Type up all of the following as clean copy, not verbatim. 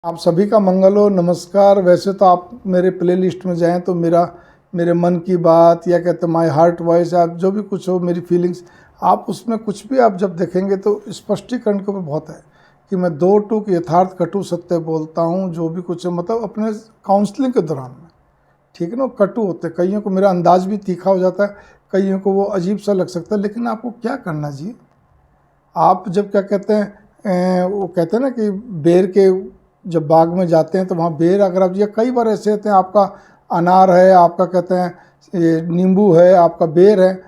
आप सभी का मंगल हो। नमस्कार। वैसे तो आप मेरे प्लेलिस्ट में जाएं तो मेरे मन की बात या कहते हैं माय हार्ट वॉइस, आप जो भी कुछ हो मेरी फीलिंग्स, आप उसमें कुछ भी आप जब देखेंगे तो स्पष्टीकरण के ऊपर बहुत है कि मैं दो टूक यथार्थ कटु सत्य बोलता हूँ। जो भी कुछ है मतलब अपने काउंसलिंग के दौरान में, ठीक है ना, कटु होते हैं। कईयों को मेरा अंदाज भी तीखा हो जाता है, कईयों को वो अजीब सा लग सकता है, लेकिन आपको क्या करना जी। आप जब क्या कहते हैं वो कहते हैं ना कि बेर के जब बाग में जाते हैं तो वहाँ बेर अगर आप, या कई बार ऐसे होते हैं, आपका अनार है, आपका कहते हैं ये नींबू है, आपका बेर है,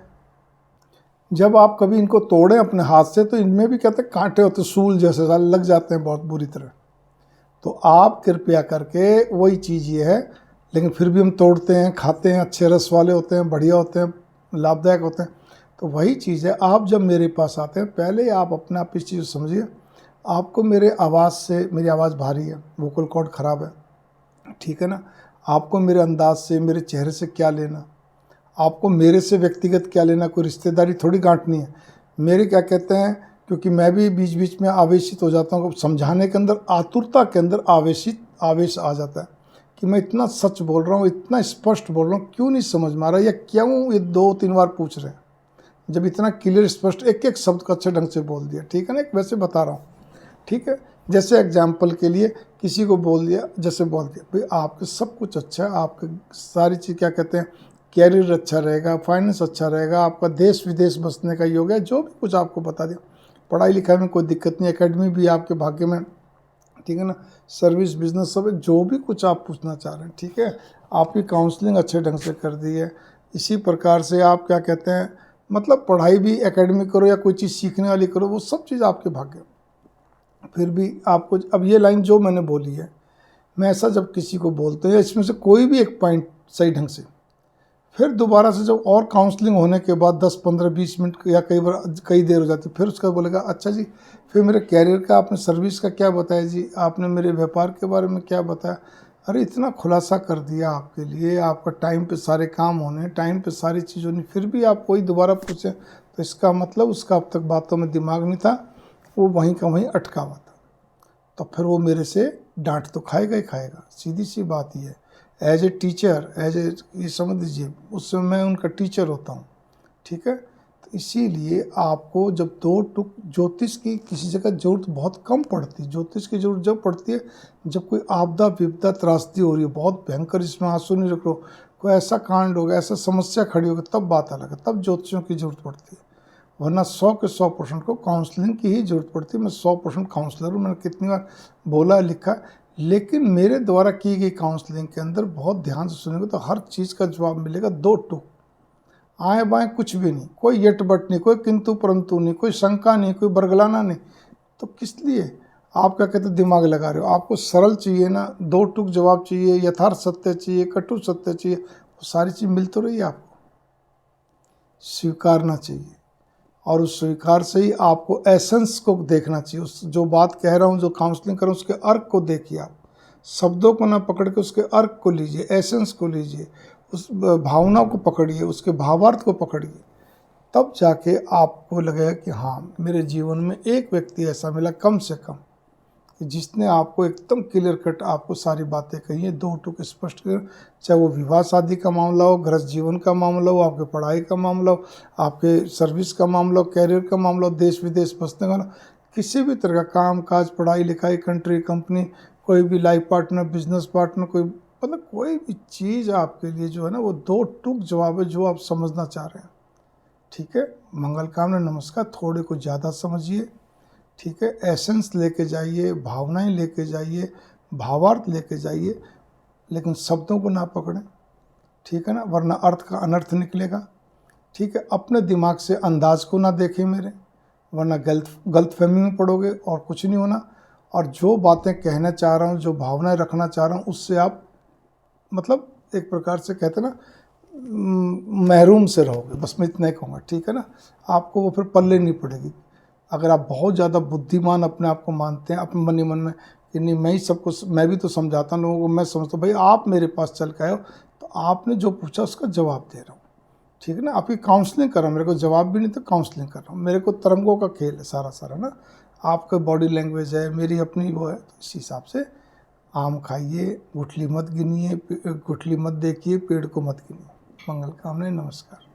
जब आप कभी इनको तोड़ें अपने हाथ से तो इनमें भी कहते हैं कांटे होते हैं, सूल जैसे साल लग जाते हैं बहुत बुरी तरह। तो आप कृपया करके, वही चीज़ ये है, लेकिन फिर भी हम तोड़ते हैं, खाते हैं, अच्छे रस वाले होते हैं, बढ़िया होते हैं, लाभदायक होते हैं। तो वही चीज़ है, आप जब मेरे पास आते हैं पहले आप अपने आप इस चीज़ को समझिए। आपको मेरे आवाज़ से, मेरी आवाज़ भारी है, वोकल कॉर्ड ख़राब है, ठीक है ना। आपको मेरे अंदाज से, मेरे चेहरे से क्या लेना, आपको मेरे से व्यक्तिगत क्या लेना, कोई रिश्तेदारी थोड़ी गांठनी है। मेरे क्या कहते हैं, क्योंकि मैं भी बीच बीच में आवेशित हो जाता हूँ, समझाने के अंदर आतुरता के अंदर आवेश आ जाता है कि मैं इतना सच बोल रहा हूँ, इतना स्पष्ट बोल रहा हूँ, क्यों नहीं समझ में आ रहा, या क्यों ये 2-3 बार पूछ रहे हैं, जब इतना क्लियर स्पष्ट एक एक शब्द को अच्छे ढंग से बोल दिया, ठीक है ना। एक वैसे बता रहा हूँ, ठीक है। जैसे एग्जाम्पल के लिए किसी को बोल दिया, जैसे बोल दिया भाई आपके सब कुछ अच्छा है, आपके सारी चीज़ क्या कहते हैं, कैरियर अच्छा रहेगा, फाइनेंस अच्छा रहेगा, आपका देश विदेश बसने का योग है, जो भी कुछ आपको बता दिया, पढ़ाई लिखाई में कोई दिक्कत नहीं, एकेडमी भी आपके भाग्य में, ठीक है ना, सर्विस बिजनेस सब है, जो भी कुछ आप पूछना चाह रहे हैं, ठीक है। आपकी काउंसलिंग अच्छे ढंग से कर दी है। इसी प्रकार से आप क्या कहते हैं, मतलब पढ़ाई भी एकेडमी करो या कोई चीज़ सीखने वाली करो, वो सब चीज़ आपके भाग्य। फिर भी आपको अब ये लाइन जो मैंने बोली है, मैं ऐसा जब किसी को बोलते हैं, इसमें से कोई भी एक पॉइंट सही ढंग से, फिर दोबारा से जब और काउंसलिंग होने के बाद 10-15-20 मिनट या कई बार कई देर हो जाती है, फिर उसका बोलेगा अच्छा जी, फिर मेरे कैरियर का आपने, सर्विस का क्या बताया जी, आपने मेरे व्यापार के बारे में क्या बताया। अरे इतना खुलासा कर दिया आपके लिए, आपका टाइम पे सारे काम होने, टाइम पे सारी चीज़ होनी, फिर भी आप वही दोबारा पूछें, तो इसका मतलब उसका अब तक बातों में दिमाग नहीं था, वो वहीं का वहीं अटका हुआ था। तो फिर वो मेरे से डांट तो खाएगा ही खाएगा, सीधी सी बात ये है। एज ए टीचर, ये समझ लीजिए, उस समय मैं उनका टीचर होता हूँ, ठीक है। तो इसीलिए आपको जब दो टुक ज्योतिष की किसी जगह जरूरत बहुत कम पड़ती है, ज्योतिष की जरूरत जब पड़ती है जब कोई आपदा विपदा त्रासदी हो रही है, बहुत भयंकर, इसमें आंसू नहीं रख लो, कोई ऐसा कांड होगा, ऐसा समस्या खड़ी होगी, तब बात अलग है, तब ज्योतिषियों की जरूरत पड़ती है। वरना 100 के 100% को काउंसलिंग की ही जरूरत पड़ती है। मैं 100% काउंसलर हूँ, मैंने कितनी बार बोला लिखा, लेकिन मेरे द्वारा की गई काउंसलिंग के अंदर बहुत ध्यान से सुनेंगे तो हर चीज़ का जवाब मिलेगा, दो टूक, आए बाएँ कुछ भी नहीं, कोई यट बट नहीं, कोई किंतु परंतु नहीं, कोई शंका नहीं, कोई बरगलाना नहीं। तो किस लिए आप क्या कहते दिमाग लगा रहे हो। आपको सरल चाहिए ना, दो टूक जवाब चाहिए, यथार्थ सत्य चाहिए, कटु सत्य चाहिए, वो सारी चीज़ मिल तो रही है, आपको स्वीकारना चाहिए। और उस स्वीकार से ही आपको एसेंस को देखना चाहिए, उस जो बात कह रहा हूँ, जो काउंसलिंग कर रहा हूँ, उसके अर्थ को देखिए। आप शब्दों को ना पकड़ के उसके अर्थ को लीजिए, एसेंस को लीजिए, उस भावना को पकड़िए, उसके भावार्थ को पकड़िए, तब जाके आपको लगेगा कि हाँ, मेरे जीवन में एक व्यक्ति ऐसा मिला कम से कम कि जिसने आपको एकदम क्लियर कट आपको सारी बातें कही हैं, दो टूक स्पष्ट कर, चाहे वो विवाह शादी का मामला हो, गृहस्थ जीवन का मामला हो, आपके पढ़ाई का मामला हो, आपके सर्विस का मामला हो, कैरियर का मामला हो, देश विदेश बसने का, किसी भी तरह का काम काज, पढ़ाई लिखाई, कंट्री, कंपनी, कोई भी लाइफ पार्टनर, बिजनेस पार्टनर, कोई मतलब कोई भी चीज़ आपके लिए जो है ना, वो दो टूक जवाब है जो आप समझना चाह रहे हैं, ठीक है। मंगल कामना, नमस्कार। थोड़े को ज़्यादा समझिए, ठीक है, एसेंस लेके जाइए, भावनाएं लेके जाइए, भावार्थ लेके जाइए, लेकिन शब्दों को ना पकड़ें, ठीक है ना, वरना अर्थ का अनर्थ निकलेगा, ठीक है। अपने दिमाग से अंदाज को ना देखें मेरे, वरना गलत फहमी में पड़ोगे और कुछ नहीं होना। और जो बातें कहना चाह रहा हूँ, जो भावनाएं रखना चाह रहा हूँ, उससे आप मतलब एक प्रकार से कहते ना महरूम से रहोगे, बस मैं इतना ही कहूँगा, ठीक है ना। आपको वो फिर पल्ले नहीं पड़ेगी। अगर आप बहुत ज़्यादा बुद्धिमान अपने आप को मानते हैं, अपने मन ही मन में कि नहीं मैं ही सबको, मैं भी तो समझाता हूँ लोगों को, मैं समझता हूँ, भाई आप मेरे पास चल के आए हो तो आपने जो पूछा उसका जवाब दे रहा हूँ, ठीक है ना। आपकी काउंसलिंग कर रहा हूँ, मेरे को जवाब भी नहीं तो काउंसलिंग कर रहा हूँ, मेरे को तरंगों का खेल है सारा सारा ना। आपका बॉडी लैंग्वेज है, मेरी अपनी वो है, तो इस हिसाब से आम खाइए, गुठली मत गिनिए, गुठली मत देखिए, पेड़ को मत गिनिए। मंगल कामना, नमस्कार।